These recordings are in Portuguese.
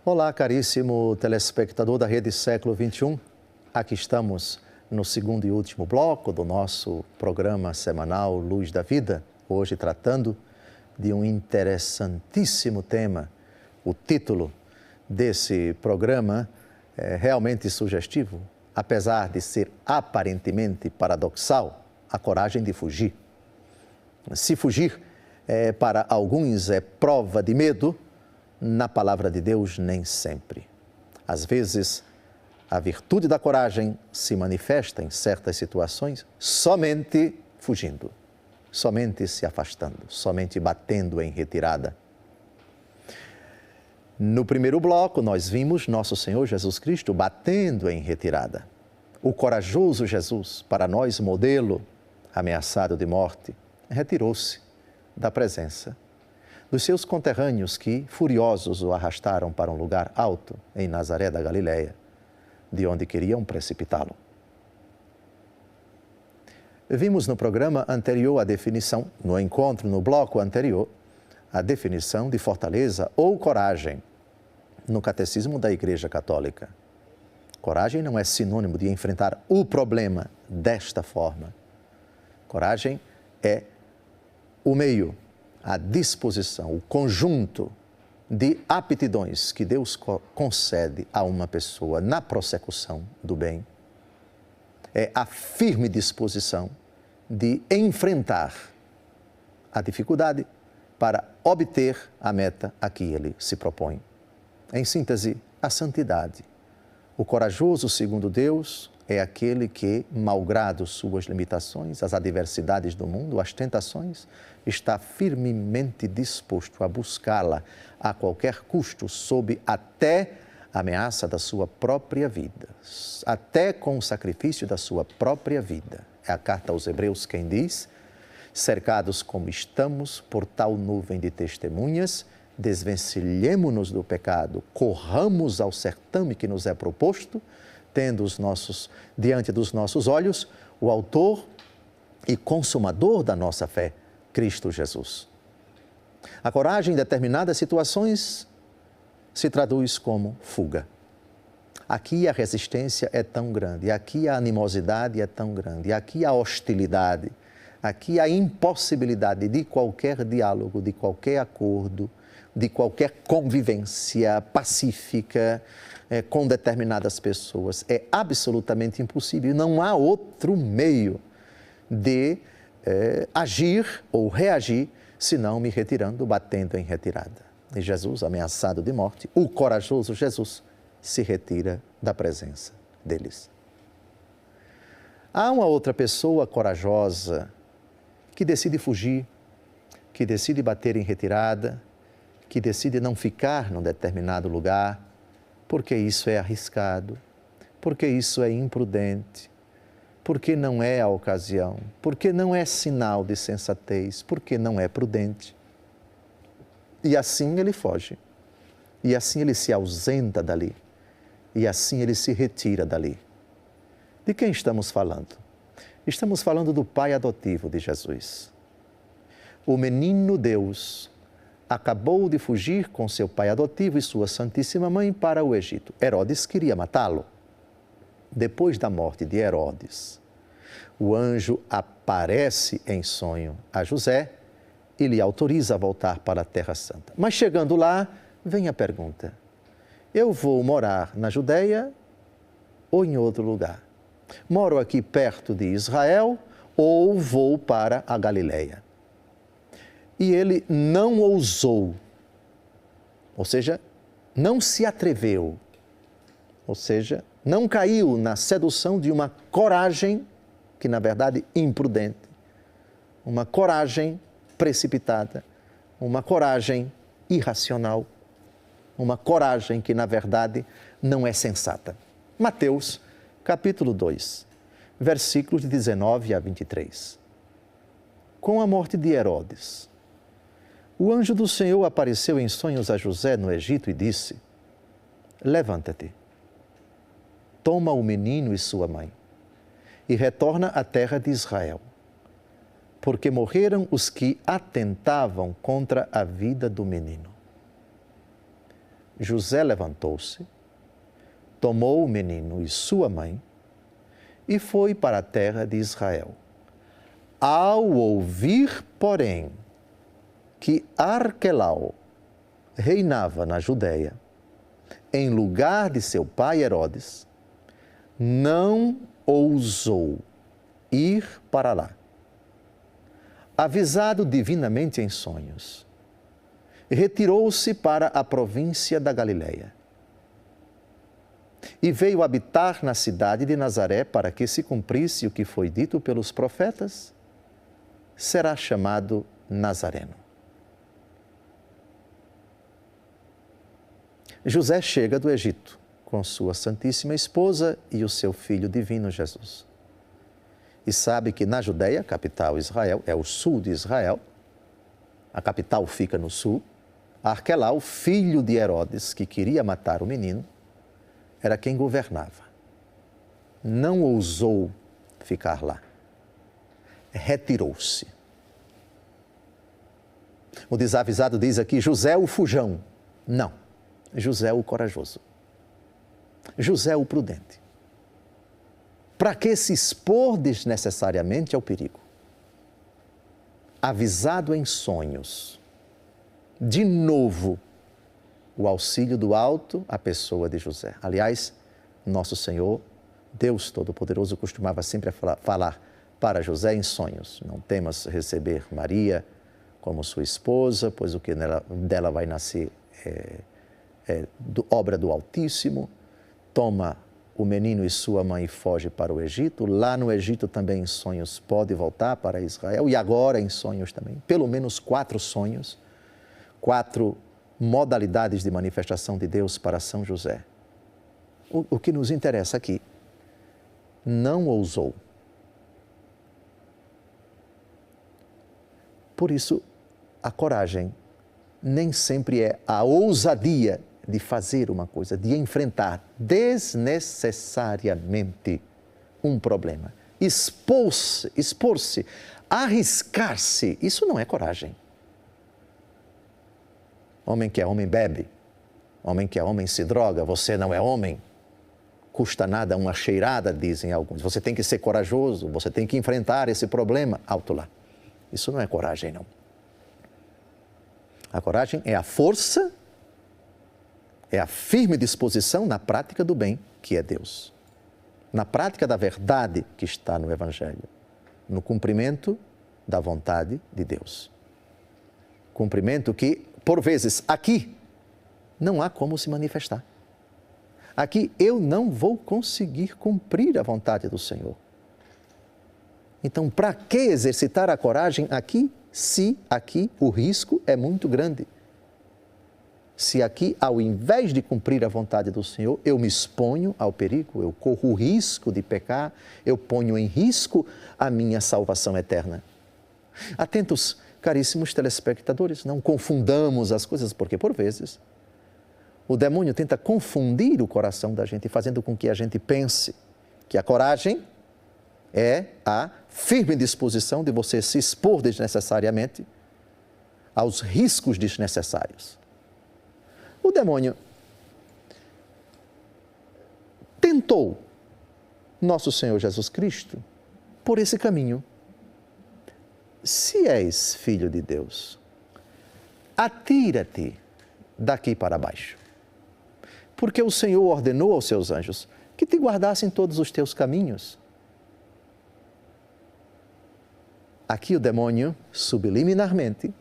Olá, caríssimo telespectador da Rede Século XXI. Aqui estamos no segundo e último bloco do nosso programa semanal Luz da Vida, hoje tratando de um interessantíssimo tema. O título desse programa é realmente sugestivo, apesar de ser aparentemente paradoxal, a coragem de fugir. Se fugir para alguns é prova de medo, na palavra de Deus nem sempre. Às vezes, a virtude da coragem se manifesta em certas situações somente fugindo, somente se afastando, somente batendo em retirada. No primeiro bloco, nós vimos nosso Senhor Jesus Cristo batendo em retirada. O corajoso Jesus, para nós modelo, ameaçado de morte, retirou-se da presença dos seus conterrâneos que, furiosos, o arrastaram para um lugar alto em Nazaré da Galileia, de onde queriam precipitá-lo. Vimos no programa anterior a definição, no encontro, no bloco anterior, a definição de fortaleza ou coragem no Catecismo da Igreja Católica. Coragem não é sinônimo de enfrentar o problema desta forma. Coragem é o meio, a disposição, o conjunto de aptidões que Deus concede a uma pessoa na prossecução do bem. É a firme disposição de enfrentar a dificuldade para obter a meta a que ele se propõe. Em síntese, a santidade. O corajoso, segundo Deus, é aquele que, malgrado suas limitações, as adversidades do mundo, as tentações, está firmemente disposto a buscá-la a qualquer custo, sob até a ameaça da sua própria vida, até com o sacrifício da sua própria vida. É a carta aos Hebreus quem diz: cercados como estamos por tal nuvem de testemunhas, desvencilhemo-nos do pecado, corramos ao certame que nos é proposto, tendo diante dos nossos olhos o autor e consumador da nossa fé, Cristo Jesus. A coragem em determinadas situações se traduz como fuga. Aqui a resistência é tão grande, aqui a animosidade é tão grande, aqui a hostilidade, aqui a impossibilidade de qualquer diálogo, de qualquer acordo, de qualquer convivência pacífica com determinadas pessoas. É absolutamente impossível. Não há outro meio de agir ou reagir, senão me retirando, batendo em retirada. E Jesus, ameaçado de morte, o corajoso Jesus, se retira da presença deles. Há uma outra pessoa corajosa que decide fugir, que decide bater em retirada, que decide não ficar num determinado lugar, porque isso é arriscado, porque isso é imprudente, porque não é a ocasião, porque não é sinal de sensatez, porque não é prudente. E assim ele foge, e assim ele se ausenta dali, e assim ele se retira dali. De quem estamos falando? Estamos falando do pai adotivo de Jesus. O menino Deus acabou de fugir com seu pai adotivo e sua Santíssima Mãe para o Egito. Herodes queria matá-lo. Depois da morte de Herodes, o anjo aparece em sonho a José e lhe autoriza a voltar para a Terra Santa. Mas chegando lá, vem a pergunta: eu vou morar na Judeia ou em outro lugar? Moro aqui perto de Israel ou vou para a Galileia? E ele não ousou, ou seja, não se atreveu, ou seja, não caiu na sedução de uma coragem que, na verdade, imprudente, uma coragem precipitada, uma coragem irracional, uma coragem que, na verdade, não é sensata. Mateus, capítulo 2, versículos de 19 a 23. Com a morte de Herodes, o anjo do Senhor apareceu em sonhos a José no Egito e disse: levanta-te, toma o menino e sua mãe e retorna à terra de Israel, porque morreram os que atentavam contra a vida do menino. José levantou-se, tomou o menino e sua mãe e foi para a terra de Israel. Ao ouvir, porém, que Arquelau reinava na Judéia, em lugar de seu pai Herodes, não ousou ir para lá. Avisado divinamente em sonhos, retirou-se para a província da Galileia e veio habitar na cidade de Nazaré para que se cumprisse o que foi dito pelos profetas, será chamado Nazareno. José chega do Egito com sua Santíssima Esposa e o seu Filho Divino Jesus. E sabe que na Judéia, capital Israel, é o sul de Israel, a capital fica no sul, Arquelau, filho de Herodes, que queria matar o menino, era quem governava. Não ousou ficar lá. Retirou-se. O desavisado diz aqui, José o fujão. Não, José o corajoso. José o prudente. Para que se expor desnecessariamente ao perigo? Avisado em sonhos. De novo, o auxílio do alto à pessoa de José. Aliás, nosso Senhor, Deus Todo-Poderoso, costumava sempre falar para José em sonhos. Não temas receber Maria como sua esposa, pois o que dela vai nascer obra do Altíssimo. Toma o menino e sua mãe e foge para o Egito. Lá no Egito também em sonhos pode voltar para Israel. E agora em sonhos também. Pelo menos 4 sonhos, 4 modalidades de manifestação de Deus para São José. O que nos interessa aqui, não ousou. Por isso, a coragem nem sempre é a ousadia de fazer uma coisa, de enfrentar desnecessariamente um problema. Expor-se, arriscar-se, isso não é coragem. Homem que é homem bebe, homem que é homem se droga, você não é homem. Custa nada uma cheirada, dizem alguns. Você tem que ser corajoso, você tem que enfrentar esse problema. Alto lá. Isso não é coragem, não. A coragem é a força, é a firme disposição na prática do bem, que é Deus. Na prática da verdade que está no Evangelho. No cumprimento da vontade de Deus. Cumprimento que, por vezes, aqui, não há como se manifestar. Aqui eu não vou conseguir cumprir a vontade do Senhor. Então, para que exercitar a coragem aqui, se aqui o risco é muito grande? Se aqui, ao invés de cumprir a vontade do Senhor, eu me exponho ao perigo, eu corro o risco de pecar, eu ponho em risco a minha salvação eterna. Atentos, caríssimos telespectadores, não confundamos as coisas, porque por vezes o demônio tenta confundir o coração da gente, fazendo com que a gente pense que a coragem é a firme disposição de você se expor desnecessariamente aos riscos desnecessários. O demônio tentou nosso Senhor Jesus Cristo por esse caminho. Se és filho de Deus, atira-te daqui para baixo. Porque o Senhor ordenou aos seus anjos que te guardassem todos os teus caminhos. Aqui o demônio, subliminarmente,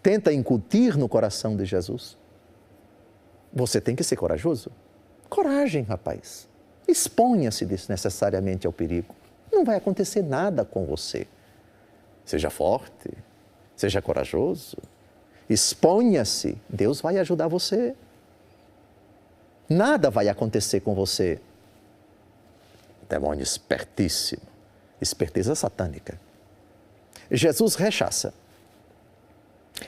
tenta incutir no coração de Jesus. Você tem que ser corajoso. Coragem, rapaz. Exponha-se desnecessariamente ao perigo. Não vai acontecer nada com você. Seja forte, seja corajoso. Exponha-se. Deus vai ajudar você. Nada vai acontecer com você. Demônio espertíssimo. Esperteza satânica. Jesus rechaça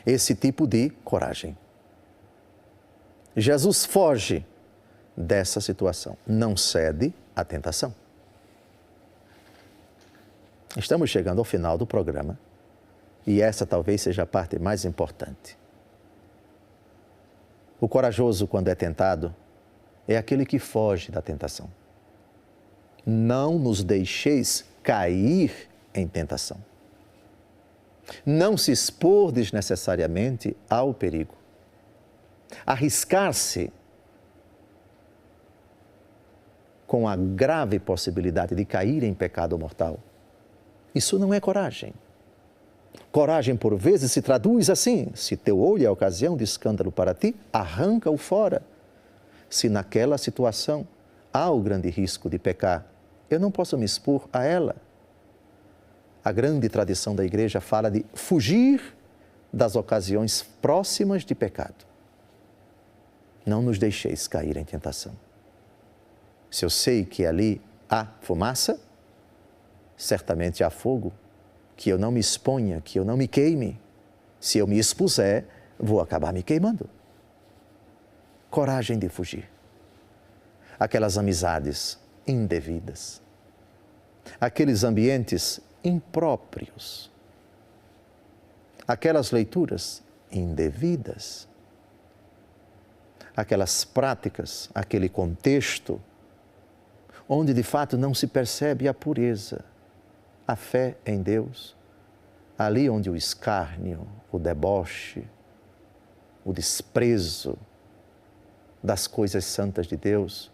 esse tipo de coragem. Jesus foge dessa situação, não cede à tentação. Estamos chegando ao final do programa e essa talvez seja a parte mais importante. O corajoso, quando é tentado, é aquele que foge da tentação. Não nos deixeis cair em tentação. Não se expor desnecessariamente ao perigo. Arriscar-se com a grave possibilidade de cair em pecado mortal. Isso não é coragem. Coragem, por vezes, se traduz assim: se teu olho é ocasião de escândalo para ti, arranca-o fora. Se naquela situação há o grande risco de pecar, eu não posso me expor a ela. A grande tradição da Igreja fala de fugir das ocasiões próximas de pecado. Não nos deixeis cair em tentação. Se eu sei que ali há fumaça, certamente há fogo, que eu não me exponha, que eu não me queime. Se eu me expuser, vou acabar me queimando. Coragem de fugir. Aquelas amizades indevidas. Aqueles ambientes impróprios. Aquelas leituras indevidas. Aquelas práticas, aquele contexto onde de fato não se percebe a pureza, a fé em Deus, ali onde o escárnio, o deboche, o desprezo das coisas santas de Deus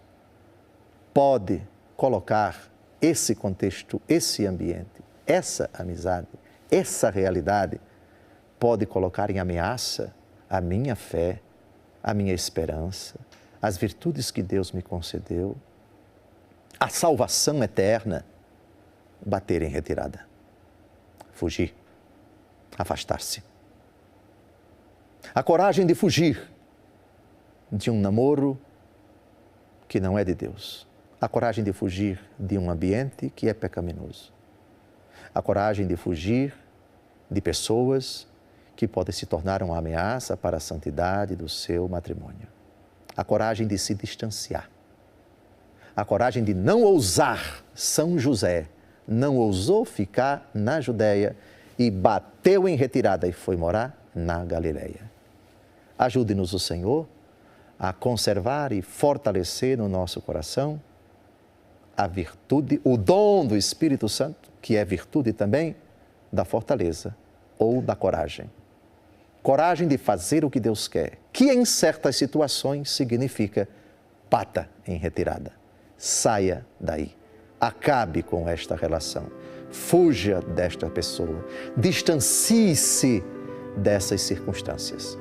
pode colocar esse contexto, esse ambiente, essa amizade, essa realidade, pode colocar em ameaça a minha fé, a minha esperança, as virtudes que Deus me concedeu, a salvação eterna. Bater em retirada, fugir, afastar-se. A coragem de fugir de um namoro que não é de Deus. A coragem de fugir de um ambiente que é pecaminoso. A coragem de fugir de pessoas que podem se tornar uma ameaça para a santidade do seu matrimônio. A coragem de se distanciar. A coragem de não ousar. São José não ousou ficar na Judéia e bateu em retirada e foi morar na Galileia. Ajude-nos o Senhor a conservar e fortalecer no nosso coração a virtude, o dom do Espírito Santo, que é virtude também da fortaleza ou da coragem. Coragem de fazer o que Deus quer, que em certas situações significa bata em retirada. Saia daí. Acabe com esta relação. Fuja desta pessoa. Distancie-se dessas circunstâncias.